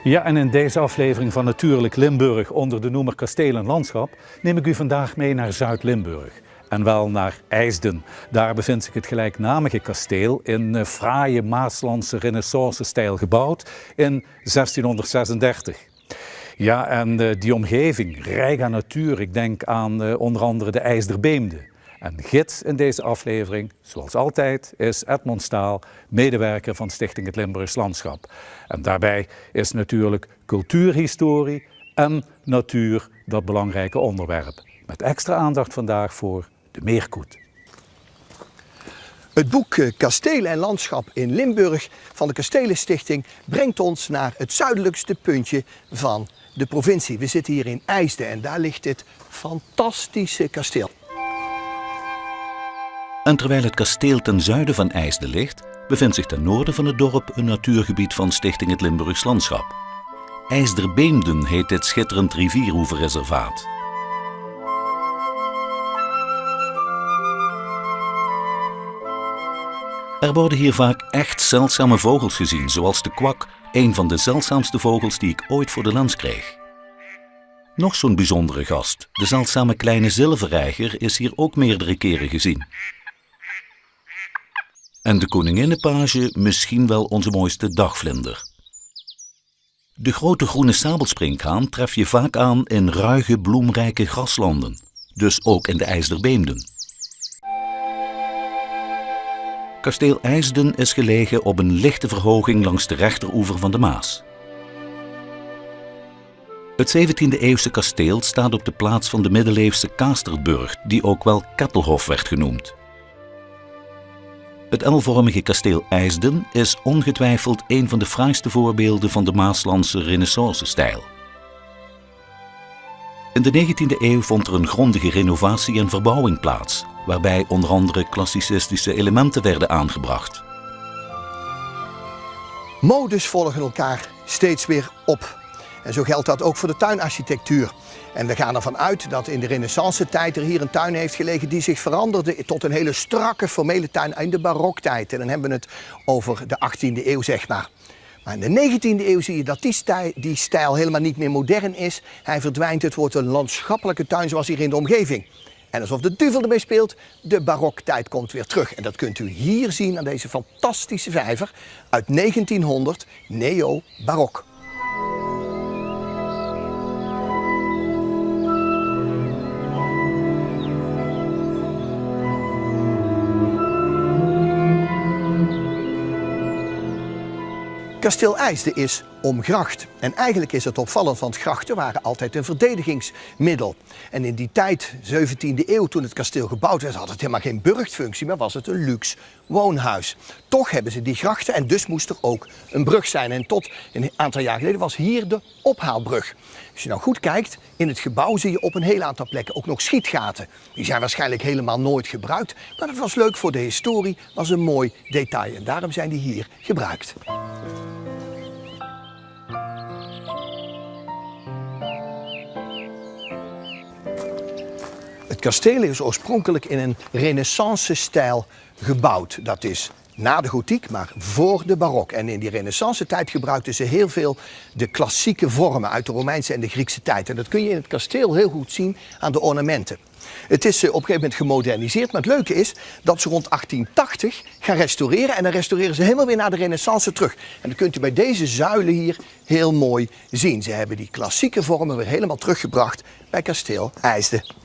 Ja, en in deze aflevering van Natuurlijk Limburg onder de noemer Kasteel en Landschap neem ik u vandaag mee naar Zuid-Limburg. En wel naar IJsden. Daar bevindt zich het gelijknamige kasteel in fraaie Maaslandse renaissance-stijl gebouwd in 1636. Ja, en die omgeving, rijk aan natuur. Ik denk aan onder andere de IJsderbeemde. En gids in deze aflevering, zoals altijd, is Edmond Staal, medewerker van Stichting Het Limburgs Landschap. En daarbij is natuurlijk cultuurhistorie en natuur dat belangrijke onderwerp. Met extra aandacht vandaag voor de meerkoet. Het boek Kastelen en Landschap in Limburg van de Kastelenstichting brengt ons naar het zuidelijkste puntje van de provincie. We zitten hier in IJsden en daar ligt dit fantastische kasteel. En terwijl het kasteel ten zuiden van IJsden ligt, bevindt zich ten noorden van het dorp een natuurgebied van Stichting Het Limburgs Landschap. IJsderbeemden heet dit schitterend rivieroeverreservaat. Er worden hier vaak echt zeldzame vogels gezien, zoals de kwak, een van de zeldzaamste vogels die ik ooit voor de lens kreeg. Nog zo'n bijzondere gast, de zeldzame kleine zilverreiger, is hier ook meerdere keren gezien. En de koninginnenpage misschien wel onze mooiste dagvlinder. De grote groene sabelsprinkhaan tref je vaak aan in ruige, bloemrijke graslanden, dus ook in de IJsderbeemden. Kasteel IJsden is gelegen op een lichte verhoging langs de rechteroever van de Maas. Het 17e-eeuwse kasteel staat op de plaats van de middeleeuwse Kaasterburg, die ook wel Kettelhof werd genoemd. Het L-vormige kasteel IJsden is ongetwijfeld een van de fraaiste voorbeelden van de Maaslandse renaissance-stijl. In de 19e eeuw vond er een grondige renovatie en verbouwing plaats, waarbij onder andere klassicistische elementen werden aangebracht. Modes volgen elkaar steeds weer op. En zo geldt dat ook voor de tuinarchitectuur. En we gaan ervan uit dat in de renaissance-tijd er hier een tuin heeft gelegen die zich veranderde tot een hele strakke formele tuin in de baroktijd. En dan hebben we het over de 18e eeuw, zeg maar. Maar in de 19e eeuw zie je dat die stijl helemaal niet meer modern is. Hij verdwijnt, het wordt een landschappelijke tuin zoals hier in de omgeving. En alsof de duivel ermee speelt, de baroktijd komt weer terug. En dat kunt u hier zien aan deze fantastische vijver uit 1900, neo-barok. Kasteel IJsden is omgracht. En eigenlijk is het opvallend, want grachten waren altijd een verdedigingsmiddel. En in die tijd, 17e eeuw, toen het kasteel gebouwd werd, had het helemaal geen burchtfunctie, maar was het een luxe woonhuis. Toch hebben ze die grachten en dus moest er ook een brug zijn. En tot een aantal jaar geleden was hier de ophaalbrug. Als je nou goed kijkt, in het gebouw zie je op een heel aantal plekken ook nog schietgaten. Die zijn waarschijnlijk helemaal nooit gebruikt, maar dat was leuk voor de historie, was een mooi detail. En daarom zijn die hier gebruikt. Het kasteel is oorspronkelijk in een renaissance-stijl gebouwd. Dat is na de gotiek, maar voor de barok. En in die renaissance-tijd gebruikten ze heel veel de klassieke vormen uit de Romeinse en de Griekse tijd. En dat kun je in het kasteel heel goed zien aan de ornamenten. Het is op een gegeven moment gemoderniseerd, maar het leuke is dat ze rond 1880 gaan restaureren. En dan restaureren ze helemaal weer naar de renaissance terug. En dat kunt u bij deze zuilen hier heel mooi zien. Ze hebben die klassieke vormen weer helemaal teruggebracht bij kasteel IJsden.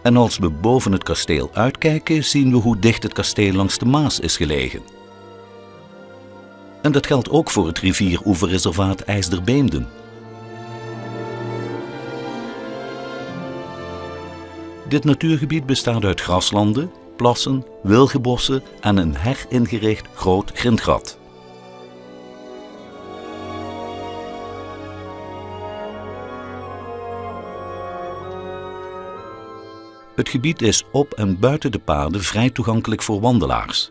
En als we boven het kasteel uitkijken, zien we hoe dicht het kasteel langs de Maas is gelegen. En dat geldt ook voor het rivieroeverreservaat IJsderbeemden. Dit natuurgebied bestaat uit graslanden, plassen, wilgenbossen en een heringericht groot grindgat. Het gebied is op en buiten de paden vrij toegankelijk voor wandelaars.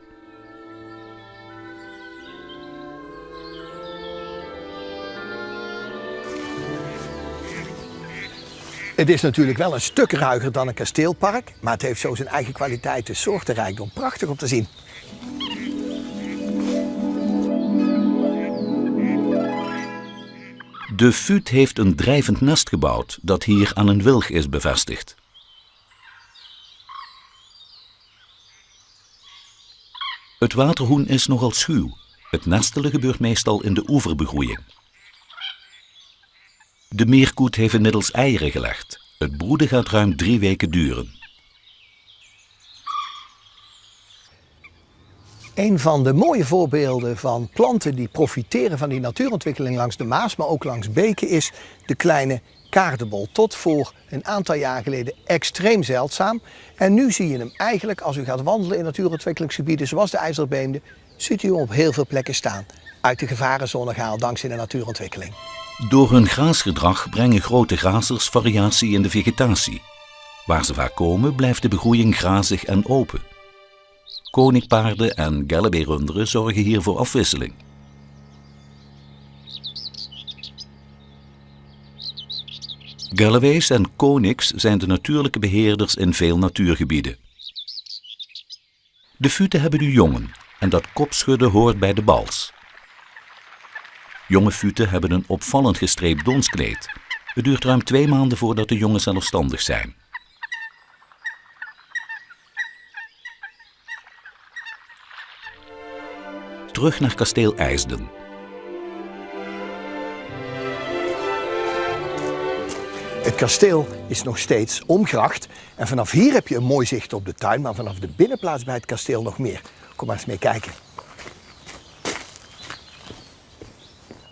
In Het is natuurlijk wel een stuk ruiger dan een kasteelpark, maar het heeft zo zijn eigen kwaliteiten, soortenrijkdom. Prachtig om te zien. De fut heeft een drijvend nest gebouwd dat hier aan een wilg is bevestigd. Het waterhoen is nogal schuw. Het nestelen gebeurt meestal in de oeverbegroeiing. De meerkoet heeft inmiddels eieren gelegd. Het broeden gaat ruim 3 weken duren. Een van de mooie voorbeelden van planten die profiteren van die natuurontwikkeling langs de Maas, maar ook langs beken, is de kleine kaardebol. Tot voor een aantal jaar geleden extreem zeldzaam. En nu zie je hem eigenlijk, als u gaat wandelen in natuurontwikkelingsgebieden zoals de IJsselbeemde, ziet u hem op heel veel plekken staan. Uit de gevarenzone gehaald dankzij de natuurontwikkeling. Door hun graasgedrag brengen grote grazers variatie in de vegetatie. Waar ze vaak komen blijft de begroeiing grazig en open. Koninkpaarden en Galloway-runderen zorgen hier voor afwisseling. Galloways en koniks zijn de natuurlijke beheerders in veel natuurgebieden. De futen hebben nu jongen en dat kopschudden hoort bij de bals. Jonge futen hebben een opvallend gestreept donskleed. Het duurt ruim 2 maanden voordat de jongen zelfstandig zijn. Terug naar kasteel IJsden. Het kasteel is nog steeds omgracht en vanaf hier heb je een mooi zicht op de tuin, maar vanaf de binnenplaats bij het kasteel nog meer. Kom maar eens mee kijken.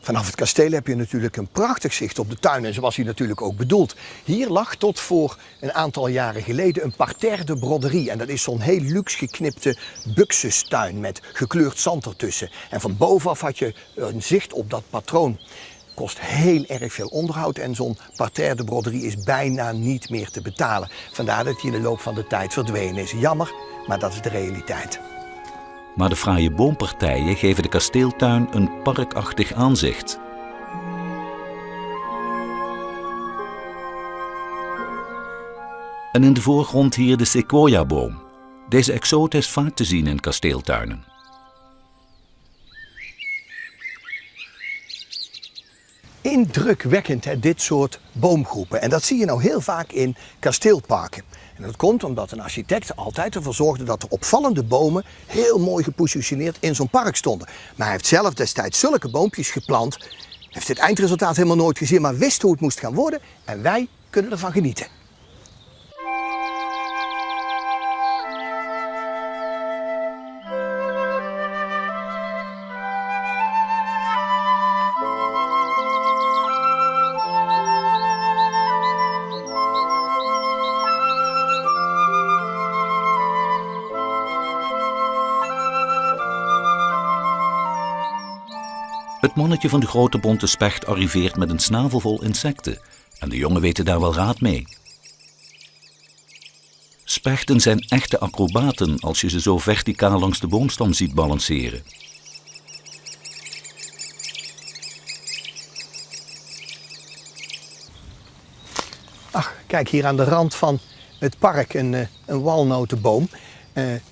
Vanaf het kasteel heb je natuurlijk een prachtig zicht op de tuin en zoals hij natuurlijk ook bedoeld. Hier lag tot voor een aantal jaren geleden een parterre de broderie. En dat is zo'n heel luxe geknipte buxustuin met gekleurd zand ertussen. En van bovenaf had je een zicht op dat patroon. Kost heel erg veel onderhoud en zo'n parterre de broderie is bijna niet meer te betalen. Vandaar dat hij in de loop van de tijd verdwenen is. Jammer, maar dat is de realiteit. Maar de fraaie boompartijen geven de kasteeltuin een parkachtig aanzicht. En in de voorgrond hier de sequoia-boom. Deze exoot is vaak te zien in kasteeltuinen. Indrukwekkend, hè, dit soort boomgroepen. En dat zie je nou heel vaak in kasteelparken. En dat komt omdat een architect altijd ervoor zorgde dat er opvallende bomen heel mooi gepositioneerd in zo'n park stonden. Maar hij heeft zelf destijds zulke boompjes geplant, heeft het eindresultaat helemaal nooit gezien, maar wist hoe het moest gaan worden en wij kunnen ervan genieten. Het mannetje van de grote bonte specht arriveert met een snavel vol insecten en de jongen weten daar wel raad mee. Spechten zijn echte acrobaten als je ze zo verticaal langs de boomstam ziet balanceren. Ach, kijk hier aan de rand van het park een walnotenboom.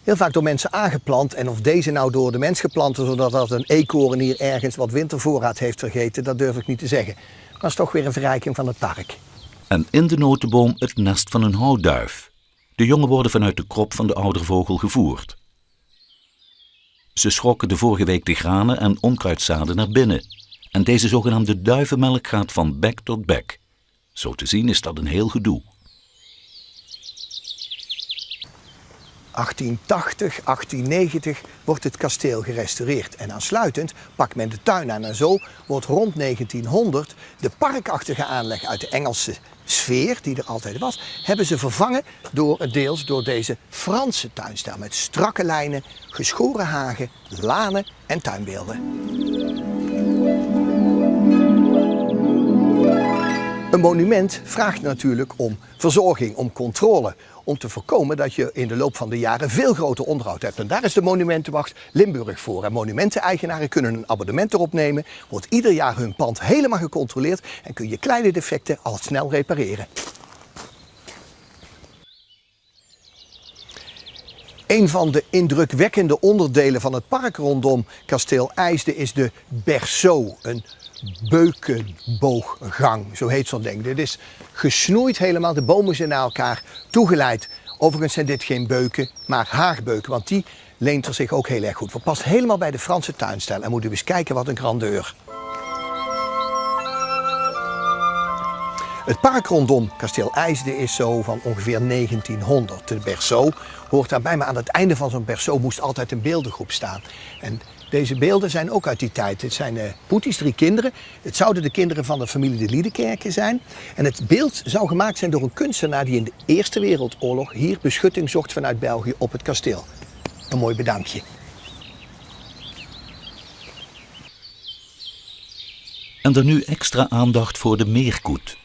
Heel vaak door mensen aangeplant en of deze nou door de mens geplant is zodat dat een eekhoorn hier ergens wat wintervoorraad heeft vergeten, dat durf ik niet te zeggen. Maar dat is toch weer een verrijking van het park. En in de notenboom het nest van een houtduif. De jongen worden vanuit de krop van de oudervogel gevoerd. Ze schrokken de vorige week de granen en onkruidzaden naar binnen. En deze zogenaamde duivenmelk gaat van bek tot bek. Zo te zien is dat een heel gedoe. 1880, 1890 wordt het kasteel gerestaureerd en aansluitend pakt men de tuin aan en zo wordt rond 1900 de parkachtige aanleg uit de Engelse sfeer die er altijd was, hebben ze vervangen deels door deze Franse tuinstijl met strakke lijnen, geschoren hagen, lanen en tuinbeelden. Een monument vraagt natuurlijk om verzorging, om controle, om te voorkomen dat je in de loop van de jaren veel groter onderhoud hebt. En daar is de Monumentenwacht Limburg voor. En monumenteneigenaren kunnen een abonnement erop nemen, wordt ieder jaar hun pand helemaal gecontroleerd en kun je kleine defecten al snel repareren. Een van de indrukwekkende onderdelen van het park rondom kasteel IJsden is de berceau, een beukenbooggang, zo heet zo'n ding. Dit is gesnoeid helemaal, de bomen zijn naar elkaar toegeleid. Overigens zijn dit geen beuken, maar haagbeuken, want die leent er zich ook heel erg goed voor. Past helemaal bij de Franse tuinstijl en moet u eens kijken wat een grandeur. Het park rondom kasteel IJsden is zo van ongeveer 1900. De berceau hoort daarbij, maar aan het einde van zo'n berceau moest altijd een beeldengroep staan. En deze beelden zijn ook uit die tijd. Het zijn Poeties, 3 kinderen. Het zouden de kinderen van de familie de Liedekerke zijn. En het beeld zou gemaakt zijn door een kunstenaar die in de Eerste Wereldoorlog hier beschutting zocht vanuit België op het kasteel. Een mooi bedankje. En dan nu extra aandacht voor de meerkoet.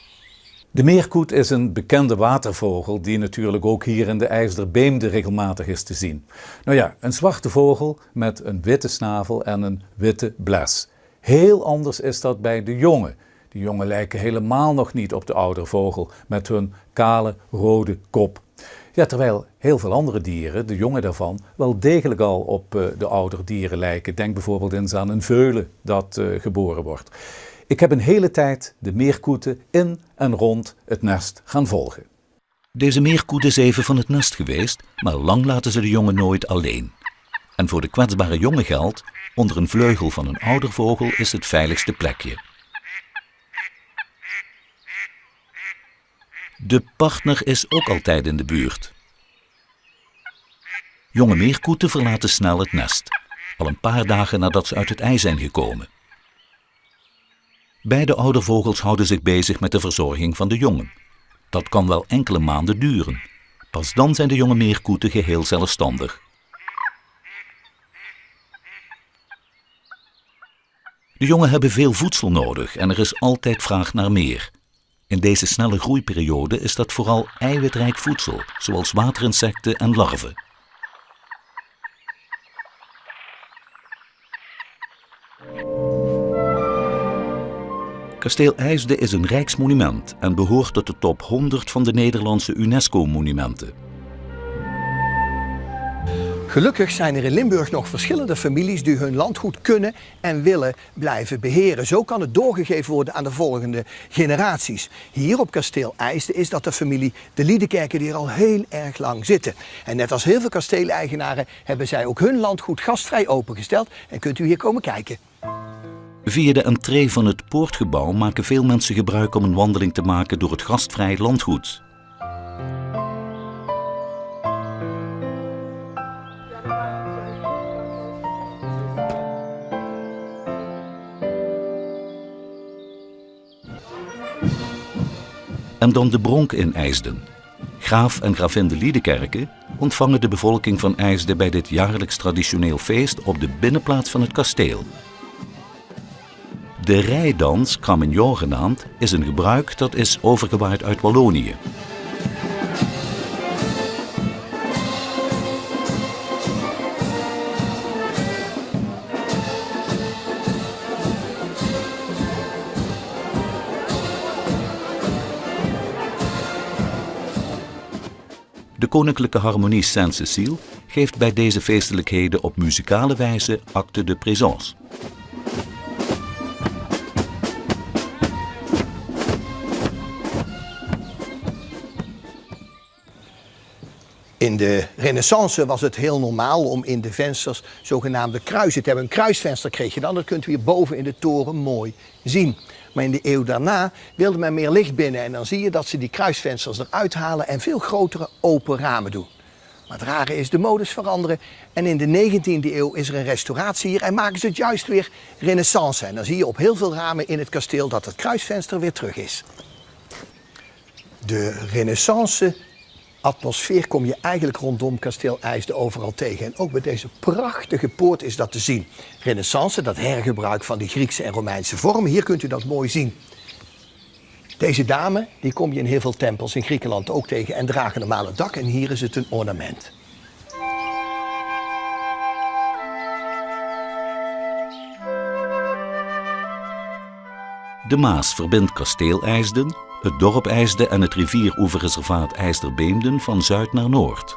De meerkoet is een bekende watervogel die natuurlijk ook hier in de IJsderbeemde regelmatig is te zien. Nou ja, een zwarte vogel met een witte snavel en een witte bles. Heel anders is dat bij de jongen. De jongen lijken helemaal nog niet op de oudervogel met hun kale rode kop. Ja, terwijl heel veel andere dieren, de jongen daarvan, wel degelijk al op de ouderdieren lijken. Denk bijvoorbeeld eens aan een veulen dat geboren wordt. Ik heb een hele tijd de meerkoeten in en rond het nest gaan volgen. Deze meerkoet is even van het nest geweest, maar lang laten ze de jongen nooit alleen. En voor de kwetsbare jongen geldt, onder een vleugel van een oudervogel is het veiligste plekje. De partner is ook altijd in de buurt. Jonge meerkoeten verlaten snel het nest, al een paar dagen nadat ze uit het ei zijn gekomen. Beide oudervogels houden zich bezig met de verzorging van de jongen. Dat kan wel enkele maanden duren. Pas dan zijn de jonge meerkoeten geheel zelfstandig. De jongen hebben veel voedsel nodig en er is altijd vraag naar meer. In deze snelle groeiperiode is dat vooral eiwitrijk voedsel, zoals waterinsecten en larven. Kasteel IJsden is een rijksmonument en behoort tot de top 100 van de Nederlandse UNESCO-monumenten. Gelukkig zijn er in Limburg nog verschillende families die hun landgoed kunnen en willen blijven beheren. Zo kan het doorgegeven worden aan de volgende generaties. Hier op kasteel IJsden is dat de familie de Liedekerke die er al heel erg lang zitten. En net als heel veel kasteeleigenaren hebben zij ook hun landgoed gastvrij opengesteld en kunt u hier komen kijken. Via de entree van het poortgebouw maken veel mensen gebruik om een wandeling te maken door het gastvrij landgoed. En dan de Bronk in IJsden. Graaf en gravin de Liedekerke ontvangen de bevolking van IJsden bij dit jaarlijks traditioneel feest op de binnenplaats van het kasteel. De rijdans, Cramignon genaamd, is een gebruik dat is overgewaaid uit Wallonië. De Koninklijke Harmonie Saint-Cécile geeft bij deze feestelijkheden op muzikale wijze acte de présence. In de Renaissance was het heel normaal om in de vensters zogenaamde kruisen te hebben. Een kruisvenster kreeg je dan, dat kunt u hier boven in de toren mooi zien. Maar in de eeuw daarna wilde men meer licht binnen en dan zie je dat ze die kruisvensters eruit halen en veel grotere open ramen doen. Maar het rare is, de modes veranderen en in de 19e eeuw is er een restauratie hier en maken ze het juist weer Renaissance. En dan zie je op heel veel ramen in het kasteel dat het kruisvenster weer terug is. De Renaissance atmosfeer kom je eigenlijk rondom kasteel IJsden overal tegen. En ook bij deze prachtige poort is dat te zien. Renaissance, dat hergebruik van die Griekse en Romeinse vormen. Hier kunt u dat mooi zien. Deze dame, die kom je in heel veel tempels in Griekenland ook tegen en dragen normaal het dak. En hier is het een ornament. De Maas verbindt kasteel IJsden, het dorp IJsden en het rivieroeverreservaat IJsderbeemden van zuid naar noord.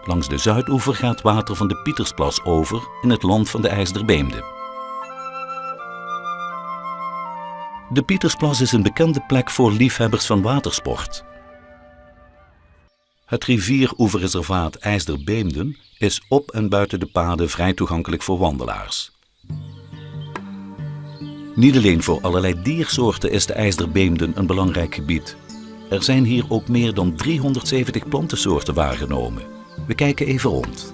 Langs de zuidoever gaat water van de Pietersplas over in het land van de IJsderbeemden. De Pietersplas is een bekende plek voor liefhebbers van watersport. Het rivieroeverreservaat IJsderbeemden is op en buiten de paden vrij toegankelijk voor wandelaars. Niet alleen voor allerlei diersoorten is de IJsderbeemden een belangrijk gebied. Er zijn hier ook meer dan 370 plantensoorten waargenomen. We kijken even rond.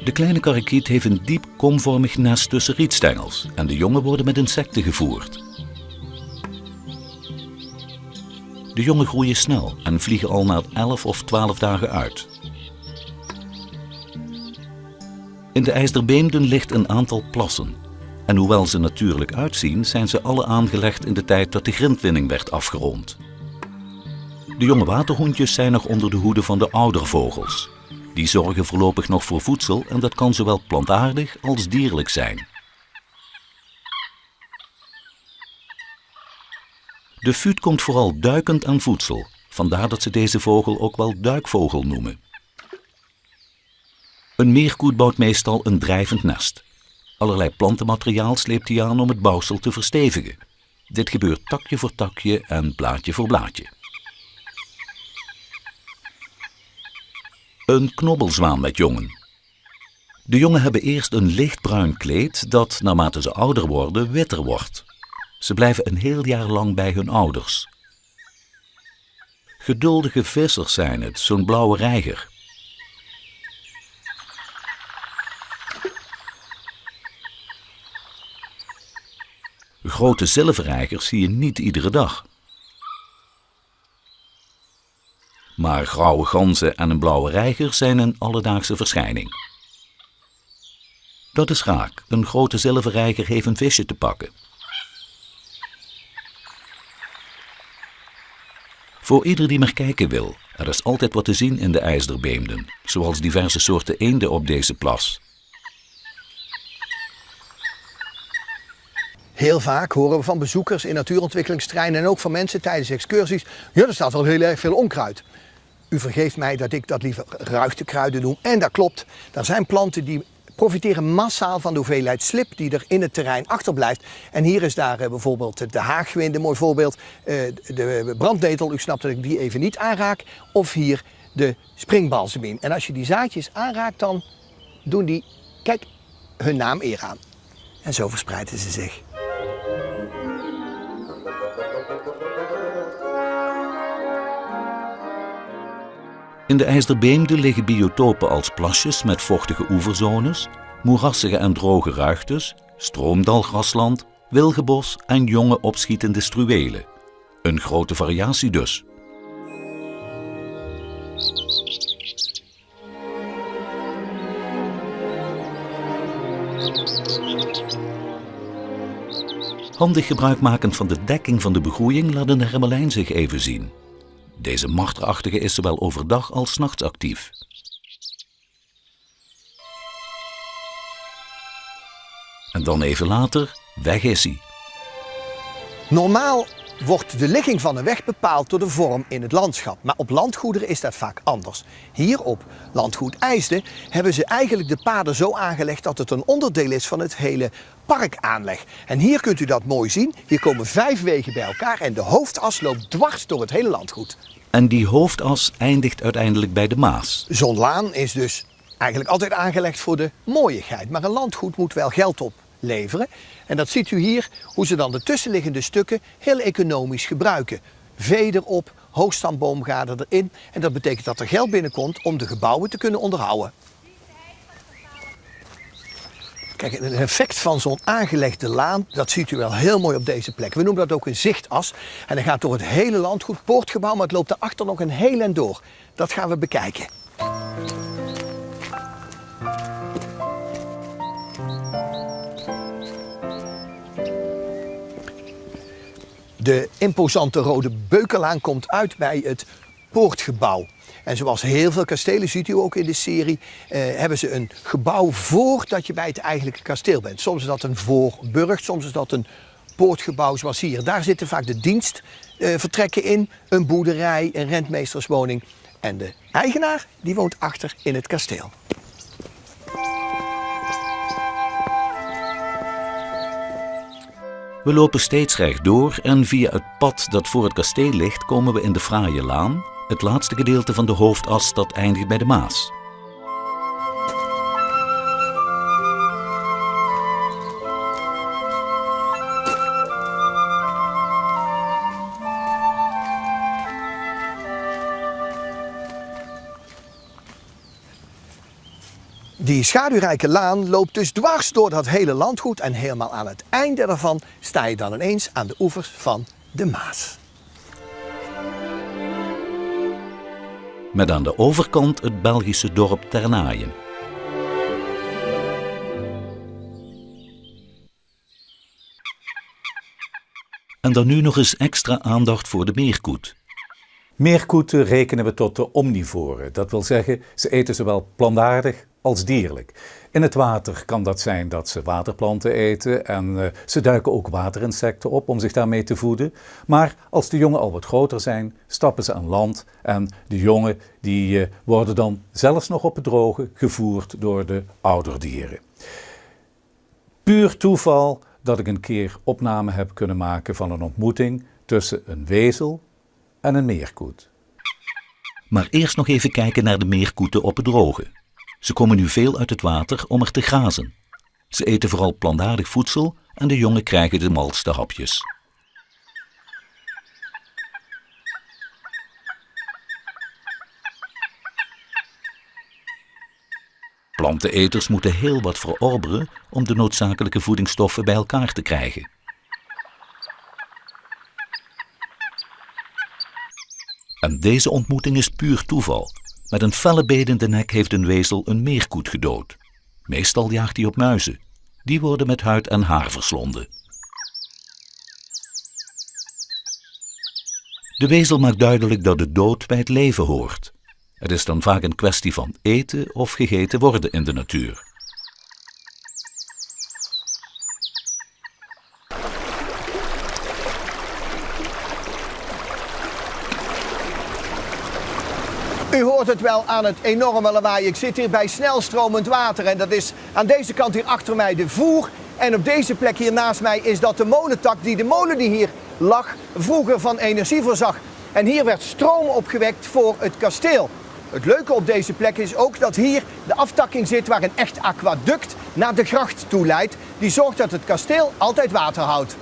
De kleine karakiet heeft een diep komvormig nest tussen rietstengels en de jongen worden met insecten gevoerd. De jongen groeien snel en vliegen al na 11 of 12 dagen uit. In de IJsderbeemden ligt een aantal plassen. En hoewel ze natuurlijk uitzien, zijn ze alle aangelegd in de tijd dat de grindwinning werd afgerond. De jonge waterhoentjes zijn nog onder de hoede van de oudervogels. Die zorgen voorlopig nog voor voedsel en dat kan zowel plantaardig als dierlijk zijn. De fuut komt vooral duikend aan voedsel, vandaar dat ze deze vogel ook wel duikvogel noemen. Een meerkoet bouwt meestal een drijvend nest. Allerlei plantenmateriaal sleept hij aan om het bouwsel te verstevigen. Dit gebeurt takje voor takje en blaadje voor blaadje. Een knobbelzwaan met jongen. De jongen hebben eerst een lichtbruin kleed dat, naarmate ze ouder worden, witter wordt. Ze blijven een heel jaar lang bij hun ouders. Geduldige vissers zijn het, zo'n blauwe reiger. Grote zilverreigers zie je niet iedere dag. Maar grauwe ganzen en een blauwe reiger zijn een alledaagse verschijning. Dat is raak. Een grote zilverreiger heeft een visje te pakken. Voor ieder die maar kijken wil, er is altijd wat te zien in de IJsderbeemden, zoals diverse soorten eenden op deze plas. Heel vaak horen we van bezoekers in natuurontwikkelingsterreinen en ook van mensen tijdens excursies: ja, er staat wel heel erg veel onkruid. U vergeeft mij dat ik dat liever ruigtekruiden noem. En dat klopt. Er zijn planten die profiteren massaal van de hoeveelheid slib die er in het terrein achterblijft. En hier is daar bijvoorbeeld de haagwind, een mooi voorbeeld. De brandnetel, u snapt dat ik die even niet aanraak. Of hier de springbalsemien. En als je die zaadjes aanraakt, dan doen die, kijk, hun naam eer aan. En zo verspreiden ze zich. In de IJsderbeemden liggen biotopen als plasjes met vochtige oeverzones, moerassige en droge ruigtes, stroomdalgrasland, wilgenbos en jonge opschietende struwelen. Een grote variatie dus. Handig gebruikmakend van de dekking van de begroeiing laat een hermelijn zich even zien. Deze marterachtige is zowel overdag als 's nachts actief. En dan even later, weg is hij. Normaal wordt de ligging van een weg bepaald door de vorm in het landschap. Maar op landgoederen is dat vaak anders. Hier op landgoed IJsden hebben ze eigenlijk de paden zo aangelegd dat het een onderdeel is van het hele parkaanleg. En hier kunt u dat mooi zien. Hier komen 5 wegen bij elkaar en de hoofdas loopt dwars door het hele landgoed. En die hoofdas eindigt uiteindelijk bij de Maas. Zo'n laan is dus eigenlijk altijd aangelegd voor de mooiigheid. Maar een landgoed moet wel geld opleveren. En dat ziet u hier, hoe ze dan de tussenliggende stukken heel economisch gebruiken. Vee erop, hoogstamboomgaarden erin. En dat betekent dat er geld binnenkomt om de gebouwen te kunnen onderhouden. Kijk, het effect van zo'n aangelegde laan, dat ziet u wel heel mooi op deze plek. We noemen dat ook een zichtas. En dat gaat door het hele landgoed, poortgebouw, maar het loopt daarachter nog een heel eind door. Dat gaan we bekijken. De imposante Rode Beukenlaan komt uit bij het poortgebouw. En zoals heel veel kastelen, ziet u ook in de serie, hebben ze een gebouw voordat je bij het eigenlijke kasteel bent. Soms is dat een voorburcht, soms is dat een poortgebouw zoals hier. Daar zitten vaak de dienstvertrekken in, een boerderij, een rentmeesterswoning. En de eigenaar die woont achter in het kasteel. We lopen steeds rechtdoor en via het pad dat voor het kasteel ligt komen we in de fraaie laan, het laatste gedeelte van de hoofdas dat eindigt bij de Maas. Die schaduwrijke laan loopt dus dwars door dat hele landgoed en helemaal aan het einde daarvan sta je dan ineens aan de oevers van de Maas. Met aan de overkant het Belgische dorp Ternaaien. En dan nu nog eens extra aandacht voor de meerkoet. Meerkoeten rekenen we tot de omnivoren. Dat wil zeggen, ze eten zowel plantaardig als dierlijk. In het water kan dat zijn dat ze waterplanten eten en ze duiken ook waterinsecten op om zich daarmee te voeden. Maar als de jongen al wat groter zijn, stappen ze aan land en de jongen die worden dan zelfs nog op het droge gevoerd door de ouderdieren. Puur toeval dat ik een keer opname heb kunnen maken van een ontmoeting tussen een wezel en een meerkoet. Maar eerst nog even kijken naar de meerkoeten op het droge. Ze komen nu veel uit het water om er te grazen. Ze eten vooral plantaardig voedsel en de jongen krijgen de malste hapjes. Planteneters moeten heel wat verorberen om de noodzakelijke voedingsstoffen bij elkaar te krijgen. En deze ontmoeting is puur toeval. Met een felle beet in de nek heeft een wezel een meerkoet gedood. Meestal jaagt hij op muizen. Die worden met huid en haar verslonden. De wezel maakt duidelijk dat de dood bij het leven hoort. Het is dan vaak een kwestie van eten of gegeten worden in de natuur. U hoort het wel aan het enorme lawaai. Ik zit hier bij snelstromend water en dat is aan deze kant hier achter mij de voer. En op deze plek hier naast mij is dat de molentak die de molen die hier lag vroeger van energie voorzag. En hier werd stroom opgewekt voor het kasteel. Het leuke op deze plek is ook dat hier de aftakking zit waar een echt aquaduct naar de gracht toe leidt. Die zorgt dat het kasteel altijd water houdt.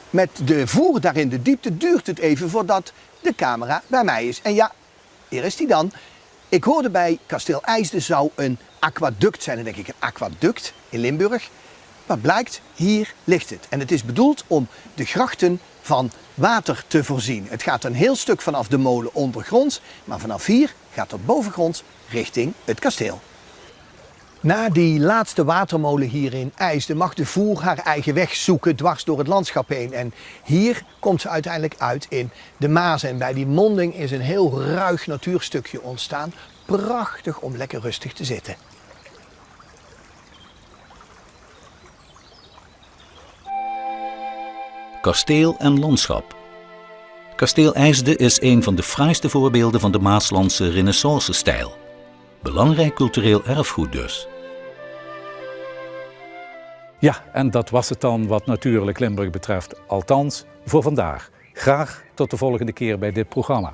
Met de voer daar in de diepte duurt het even voordat de camera bij mij is. En ja, hier is die dan. Ik hoorde bij kasteel IJsden zou een aquaduct zijn. Dan denk ik, een aquaduct in Limburg. Maar blijkt, hier ligt het. En het is bedoeld om de grachten van water te voorzien. Het gaat een heel stuk vanaf de molen ondergronds. Maar vanaf hier gaat het bovengronds richting het kasteel. Na die laatste watermolen hier in IJsden mag de voer haar eigen weg zoeken dwars door het landschap heen. En hier komt ze uiteindelijk uit in de Maas. En bij die monding is een heel ruig natuurstukje ontstaan. Prachtig om lekker rustig te zitten. Kasteel en landschap. Kasteel IJsden is een van de fraaiste voorbeelden van de Maaslandse renaissance-stijl. Belangrijk cultureel erfgoed dus. Ja, en dat was het dan wat Natuurlijk Limburg betreft. Althans, voor vandaag. Graag tot de volgende keer bij dit programma.